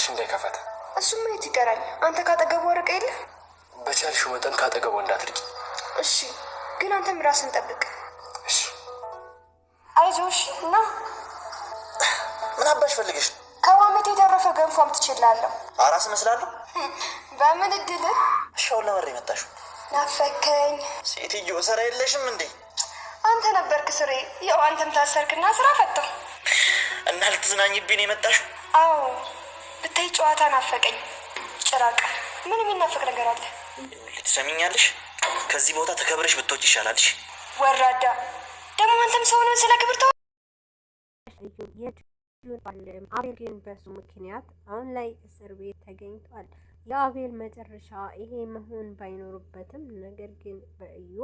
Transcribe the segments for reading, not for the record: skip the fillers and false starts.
እባክሽ እንዳይከፋት። እሱማ የት ይቀራል? አንተ ካጠገቡ ወረቀ የለ። በቻልሽው መጠን ካጠገቡ እንዳትርቂ እሺ? ግን አንተም ራስን ጠብቅ እሺ? አይዞሽ። እና ምን አባሽ ፈልገሽ? ከዋመት የተረፈ ገንፎም ትችላለህ። አራስ መስላለሁ። በምን እድል ሻው ለወሬ መጣሽው? ናፈከኝ። ሴትዮ ስራ የለሽም እንዴ? አንተ ነበርክ ስሬ። ያው አንተም ታሰርክና ስራ ፈታ እና ልትዝናኝብኝ ነው የመጣሽው? አዎ ብታይ ጨዋታ ናፈቀኝ። ጭራቅ ምን የሚናፈቅ ነገር አለ? ልትሰሚኛለሽ? ከዚህ ቦታ ተከብረሽ ብትወጪ ይሻላልሽ። ወራዳ ደግሞ አንተም ሰው ነው ስለ ክብር ተው። አቤል ግን በሱ ምክንያት አሁን ላይ እስር ቤት ተገኝቷል። የአቤል መጨረሻ ይሄ መሆን ባይኖርበትም ነገር ግን በእዩ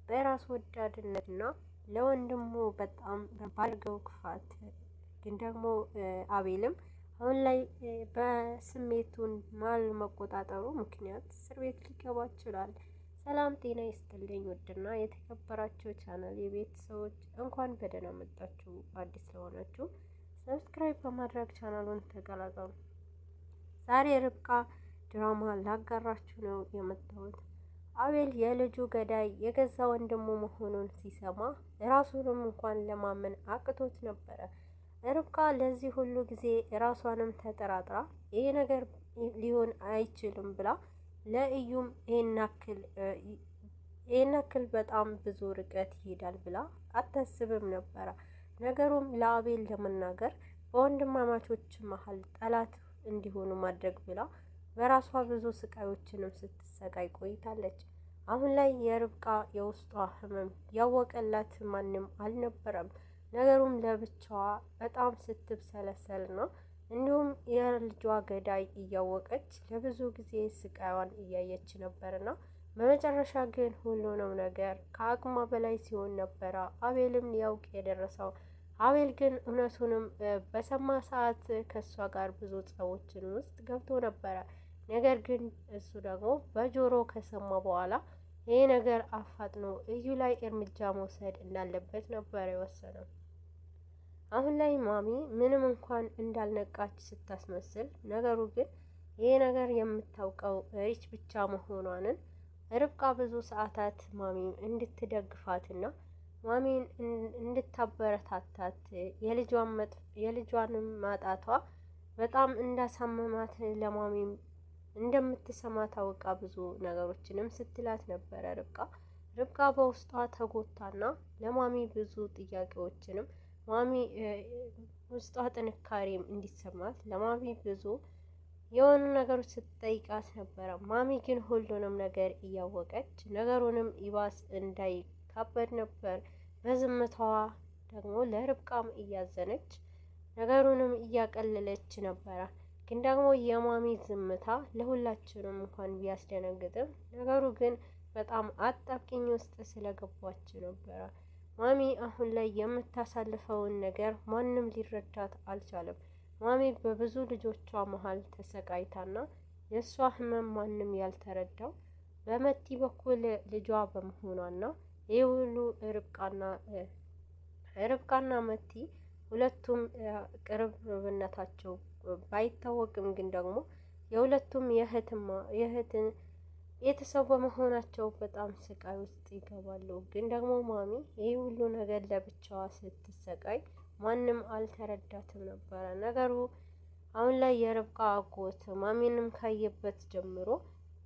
በራስ ወዳድነትና ለወንድሙ በጣም ባልገው ክፋት ግን ደግሞ አቤልም አሁን ላይ በስሜቱን መቆጣጠሩ ምክንያት እስር ቤት ሊገባ ይችላል። ሰላም ጤና ይስጥልኝ ውድና የተከበራችሁ ቻናል የቤተሰቦች እንኳን በደህና መጣችሁ። አዲስ ስለሆናችሁ ሰብስክራይብ በማድረግ ቻናሉን ተቀላቀሉ። ዛሬ ርብቃ ድራማ ላጋራችሁ ነው የመጣሁት። አቤል የልጁ ገዳይ የገዛ ወንድሙ መሆኑን ሲሰማ ራሱንም እንኳን ለማመን አቅቶት ነበረ። ርብቃ ለዚህ ሁሉ ጊዜ ራሷንም ተጠራጥራ ይሄ ነገር ሊሆን አይችልም ብላ ለእዩም ይሄን ያክል በጣም ብዙ ርቀት ይሄዳል ብላ አታስብም ነበረ። ነገሩም ለአቤል ለመናገር በወንድማማቾች መሀል ጠላት እንዲሆኑ ማድረግ ብላ በራሷ ብዙ ስቃዮችንም ስትሰቃይ ቆይታለች። አሁን ላይ የርብቃ የውስጧ ህመም ያወቀላት ማንም አልነበረም። ነገሩም ለብቻዋ በጣም ስትብሰለሰል ነው። እንዲሁም የልጇ ገዳይ እያወቀች ለብዙ ጊዜ ስቃይዋን እያየች ነበርና በመጨረሻ ግን ሁሉንም ነገር ከአቅሟ በላይ ሲሆን ነበረ አቤልም ሊያውቅ የደረሰው። አቤል ግን እውነቱንም በሰማ ሰዓት ከእሷ ጋር ብዙ ጸቦችን ውስጥ ገብቶ ነበረ። ነገር ግን እሱ ደግሞ በጆሮ ከሰማ በኋላ ይሄ ነገር አፋጥኖ እዩ ላይ እርምጃ መውሰድ እንዳለበት ነበር የወሰነው። አሁን ላይ ማሚ ምንም እንኳን እንዳልነቃች ስታስመስል፣ ነገሩ ግን ይሄ ነገር የምታውቀው ሪች ብቻ መሆኗንን ርብቃ ብዙ ሰዓታት ማሚን እንድትደግፋትና ማሚን እንድታበረታታት የልጇንም ማጣቷ በጣም እንዳሳመማት ለማሚም እንደምትሰማ ታውቃ ብዙ ነገሮችንም ስትላት ነበረ። ርብቃ በውስጧ ተጎታና ለማሚ ብዙ ጥያቄዎችንም ማሚ ውስጧ ጥንካሬም እንዲሰማት ለማሚ ብዙ የሆኑ ነገሮች ስትጠይቃት ነበረ። ማሚ ግን ሁሉንም ነገር እያወቀች ነገሩንም ይባስ እንዳይካበድ ነበር በዝምታዋ ደግሞ ለርብቃም እያዘነች ነገሩንም እያቀለለች ነበረ። ግን ደግሞ የማሚ ዝምታ ለሁላችንም እንኳን ቢያስደነግጥም ነገሩ ግን በጣም አጣብቂኝ ውስጥ ስለገባች ነበረ። ማሚ አሁን ላይ የምታሳልፈውን ነገር ማንም ሊረዳት አልቻለም። ማሚ በብዙ ልጆቿ መሀል ተሰቃይታና የእሷ ህመም ማንም ያልተረዳው በመቲ በኩል ልጇ በመሆኗና ይህ ሁሉ ርብቃና መቲ ሁለቱም ቅርብነታቸው ባይታወቅም ግን ደግሞ የሁለቱም የእህትን ቤተሰብ በመሆናቸው በጣም ስቃይ ውስጥ ይገባሉ። ግን ደግሞ ማሚ ይህ ሁሉ ነገር ለብቻዋ ስትሰቃይ ማንም አልተረዳትም ነበረ። ነገሩ አሁን ላይ የርብቃ አጎት ማሚንም ካየበት ጀምሮ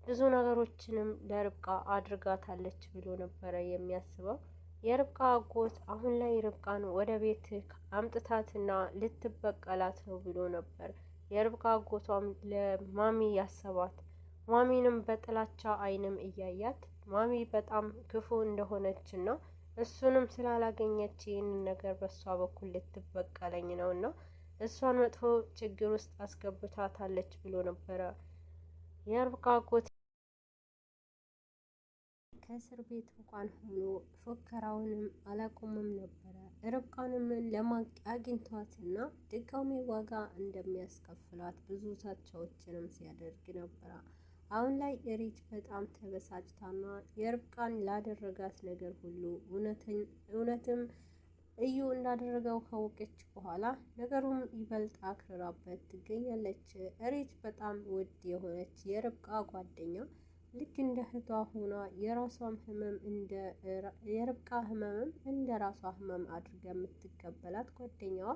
ብዙ ነገሮችንም ለርብቃ አድርጋታለች ብሎ ነበረ የሚያስበው። የርብቃ አጎት አሁን ላይ ርብቃን ወደ ቤት አምጥታትና ልትበቀላት ነው ብሎ ነበር የርብቃ አጎቷም ለማሚ ያሰባት። ማሚንም በጥላቻ አይንም እያያት ማሚ በጣም ክፉ እንደሆነችና እሱንም ስላላገኘች ይህንን ነገር በሷ በኩል ልትበቀለኝ ነውና እሷን መጥፎ ችግር ውስጥ አስገብታታለች ብሎ ነበረ የርብቃ አጎት። ከእስር ቤት እንኳን ሆኖ ፉከራውንም አላቆመም ነበረ። ርብቃንም አግኝቷትና ድጋሚ ዋጋ እንደሚያስከፍላት ብዙ ዛቻዎችንም ሲያደርግ ነበረ። አሁን ላይ ሪች በጣም ተበሳጭታና የርብቃን ላደረጋት ነገር ሁሉ እውነትም እዩ እንዳደረገው ካወቀች በኋላ ነገሩን ይበልጥ አክርራበት ትገኛለች። ሪች በጣም ውድ የሆነች የርብቃ ጓደኛ ልክ እንደ እህቷ ሆና የርብቃ ህመምም እንደ ራሷ ህመም አድርጋ የምትቀበላት ጓደኛዋ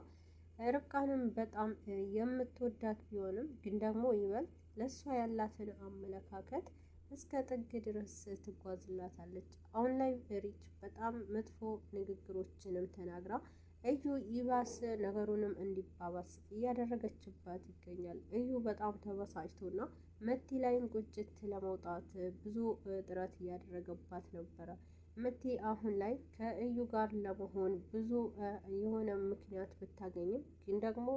ርብቃንም በጣም የምትወዳት ቢሆንም ግን ደግሞ ይበልጥ ለእሷ ያላትን አመለካከት እስከ ጥግ ድረስ ትጓዝላታለች። አሁን ላይ ሪች በጣም መጥፎ ንግግሮችንም ተናግራ እዩ ይባስ ነገሩንም እንዲባባስ እያደረገችባት ይገኛል። እዩ በጣም ተበሳጭቶና መቲ ላይም ቁጭት ለመውጣት ብዙ ጥረት እያደረገባት ነበረ። መቲ አሁን ላይ ከእዩ ጋር ለመሆን ብዙ የሆነ ምክንያት ብታገኝም ግን ደግሞ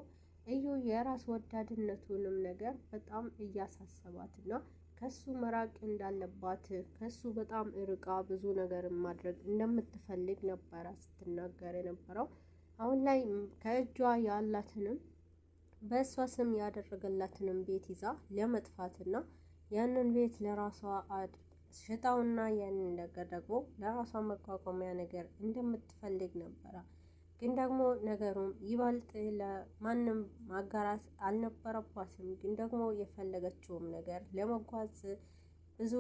እዩ የራስ ወዳድነቱንም ነገር በጣም እያሳሰባትና ከሱ መራቅ እንዳለባት ከሱ በጣም ርቃ ብዙ ነገር ማድረግ እንደምትፈልግ ነበረ ስትናገር የነበረው። አሁን ላይ ከእጇ ያላትንም በእሷ ስም ያደረገላትንም ቤት ይዛ ለመጥፋትና ያንን ቤት ለራሷ ሽጣውና ያንን ነገር ደግሞ ለራሷ መቋቋሚያ ነገር እንደምትፈልግ ነበረ። ግን ደግሞ ነገሩም ይበልጥ ለማንም ማጋራት አልነበረባትም። ግን ደግሞ የፈለገችውም ነገር ለመጓዝ ብዙ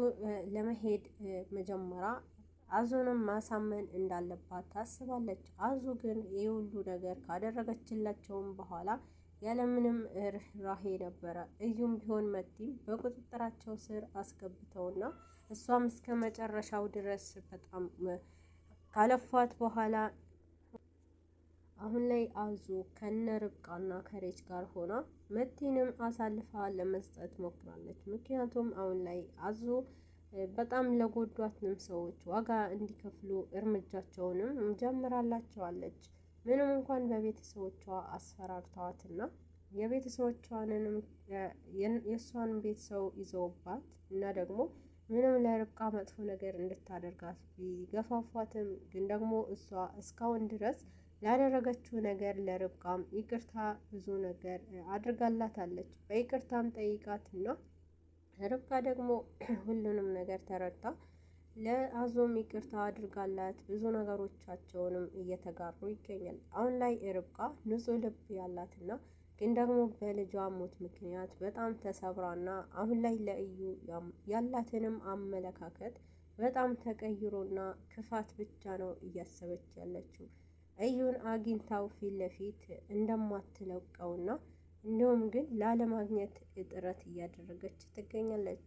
ለመሄድ መጀመሪያ አዙንም ማሳመን እንዳለባት ታስባለች። አዙ ግን የሁሉ ነገር ካደረገችላቸውም በኋላ ያለምንም ርህራሄ ነበረ እዩም ቢሆን መቲም በቁጥጥራቸው ስር አስገብተውና እሷም እስከ መጨረሻው ድረስ በጣም ካለፏት በኋላ አሁን ላይ አዙ ከነ ርብቃና ከሬች ጋር ሆና መቲንም አሳልፋ ለመስጠት ሞክራለች። ምክንያቱም አሁን ላይ አዙ በጣም ለጎዷትንም ሰዎች ዋጋ እንዲከፍሉ እርምጃቸውንም ጀምራላቸዋለች። ምንም እንኳን በቤተሰቦቿ አስፈራርተዋትና የቤተሰቦቿንንም የእሷን ቤተሰብ ይዘውባት እና ደግሞ ምንም ለርብቃ መጥፎ ነገር እንድታደርጋት ቢገፋፏትም ግን ደግሞ እሷ እስካሁን ድረስ ላደረገችው ነገር ለርብቃም ይቅርታ ብዙ ነገር አድርጋላታለች። በይቅርታም ጠይቃትና ርብቃ ደግሞ ሁሉንም ነገር ተረድታ ለአዞም ይቅርታ አድርጋላት ብዙ ነገሮቻቸውንም እየተጋሩ ይገኛል። አሁን ላይ ርብቃ ንጹሕ ልብ ያላትና ግን ደግሞ በልጇ ሞት ምክንያት በጣም ተሰብራና አሁን ላይ ለእዩ ያላትንም አመለካከት በጣም ተቀይሮና ክፋት ብቻ ነው እያሰበች ያለችው። እዩን አግኝታው ፊት ለፊት እንደማትለቀውና እንዲሁም ግን ላለማግኘት ጥረት እያደረገች ትገኛለች።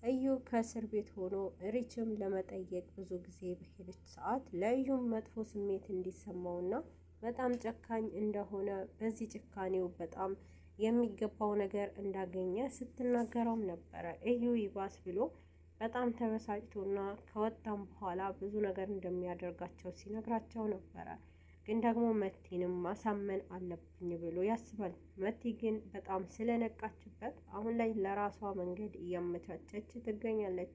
እዩ ከእስር ቤት ሆኖ ሪችም ለመጠየቅ ብዙ ጊዜ በሄደች ሰዓት ለእዩም መጥፎ ስሜት እንዲሰማውና በጣም ጨካኝ እንደሆነ በዚህ ጭካኔው በጣም የሚገባው ነገር እንዳገኘ ስትናገረውም ነበረ። እዩ ይባስ ብሎ በጣም ተበሳጭቶና ከወጣም በኋላ ብዙ ነገር እንደሚያደርጋቸው ሲነግራቸው ነበረ። ግን ደግሞ መቲንም ማሳመን አለብኝ ብሎ ያስባል። መቲ ግን በጣም ስለነቃችበት አሁን ላይ ለራሷ መንገድ እያመቻቸች ትገኛለች።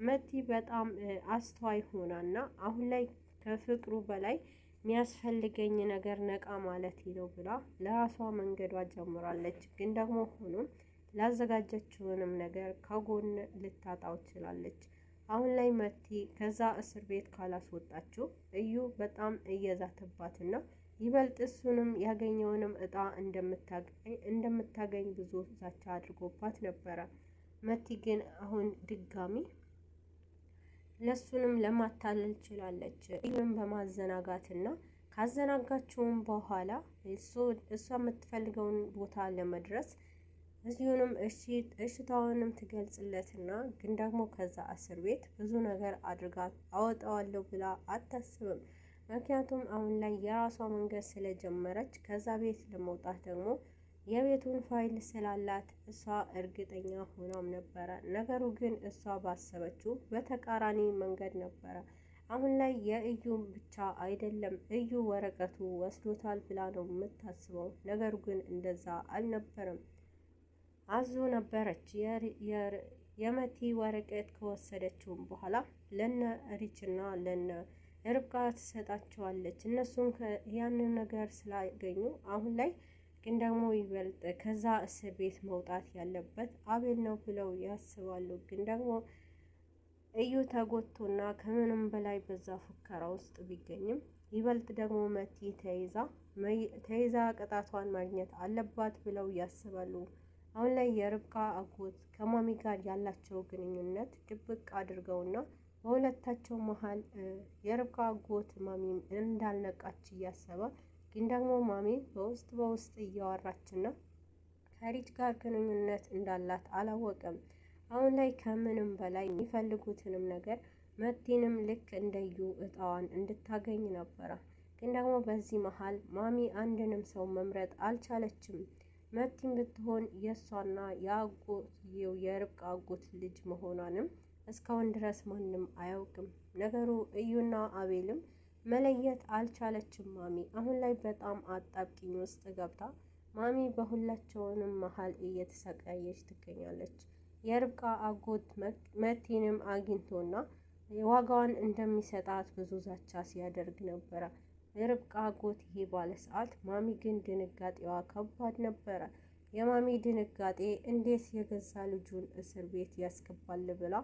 መቲ በጣም አስተዋይ ሆናና አሁን ላይ ከፍቅሩ በላይ የሚያስፈልገኝ ነገር ነቃ ማለት ነው ብላ ለራሷ መንገዷ ጀምራለች። ግን ደግሞ ሆኖም ላዘጋጀችውንም ነገር ከጎን ልታጣው ትችላለች። አሁን ላይ መቲ ከዛ እስር ቤት ካላስወጣችው እዩ በጣም እየዛተባትና ይበልጥ እሱንም ያገኘውንም እጣ እንደምታገኝ ብዙ ዛቻ አድርጎባት ነበረ። መቲ ግን አሁን ድጋሚ ለሱንም ለማታለል ችላለች። እዩን በማዘናጋትና ካዘናጋችውም በኋላ እሷ የምትፈልገውን ቦታ ለመድረስ እዚሁንም እሽታውንም ትገልጽለትና ግን ደግሞ ከዛ እስር ቤት ብዙ ነገር አድርጋ አወጣዋለሁ ብላ አታስብም። ምክንያቱም አሁን ላይ የራሷ መንገድ ስለጀመረች ከዛ ቤት ለመውጣት ደግሞ የቤቱን ፋይል ስላላት እሷ እርግጠኛ ሆናም ነበረ። ነገሩ ግን እሷ ባሰበችው በተቃራኒ መንገድ ነበረ። አሁን ላይ የእዩ ብቻ አይደለም እዩ ወረቀቱ ወስዶታል ብላ ነው የምታስበው። ነገሩ ግን እንደዛ አልነበረም። አዙ ነበረች የመቲ ወረቀት ከወሰደችውም በኋላ ለነ ሪችና ለነ ርብቃ ትሰጣቸዋለች። እነሱም ያንን ነገር ስላገኙ አሁን ላይ ግን ደግሞ ይበልጥ ከዛ እስር ቤት መውጣት ያለበት አቤል ነው ብለው ያስባሉ። ግን ደግሞ እዩ ተጎቶና ከምንም በላይ በዛ ፉከራ ውስጥ ቢገኝም ይበልጥ ደግሞ መቲ ተይዛ ቅጣቷን ማግኘት አለባት ብለው ያስባሉ። አሁን ላይ የርብቃ አጎት ከማሚ ጋር ያላቸው ግንኙነት ድብቅ አድርገውና በሁለታቸው መሀል የርብቃ አጎት ማሚም እንዳልነቃች እያሰበ ግን ደግሞ ማሚ በውስጥ እያወራችና ከሪች ጋር ግንኙነት እንዳላት አላወቀም። አሁን ላይ ከምንም በላይ የሚፈልጉትንም ነገር መቲንም ልክ እንደዩ እጣዋን እንድታገኝ ነበረ። ግን ደግሞ በዚህ መሀል ማሚ አንድንም ሰው መምረጥ አልቻለችም። መቲም ብትሆን የእሷና የርብቃ አጎት ልጅ መሆኗንም እስካሁን ድረስ ማንም አያውቅም። ነገሩ እዩና አቤልም መለየት አልቻለችም። ማሚ አሁን ላይ በጣም አጣብቂኝ ውስጥ ገብታ ማሚ በሁላቸውንም መሀል እየተሰቃየች ትገኛለች። የርብቃ አጎት መቲንም አግኝቶና ዋጋዋን እንደሚሰጣት ብዙ ዛቻ ሲያደርግ ነበረ። የርብቃ አጎት ይሄ ባለ ሰዓት ማሚ ግን ድንጋጤዋ ከባድ ነበረ። የማሚ ድንጋጤ እንዴት የገዛ ልጁን እስር ቤት ያስገባል ብላ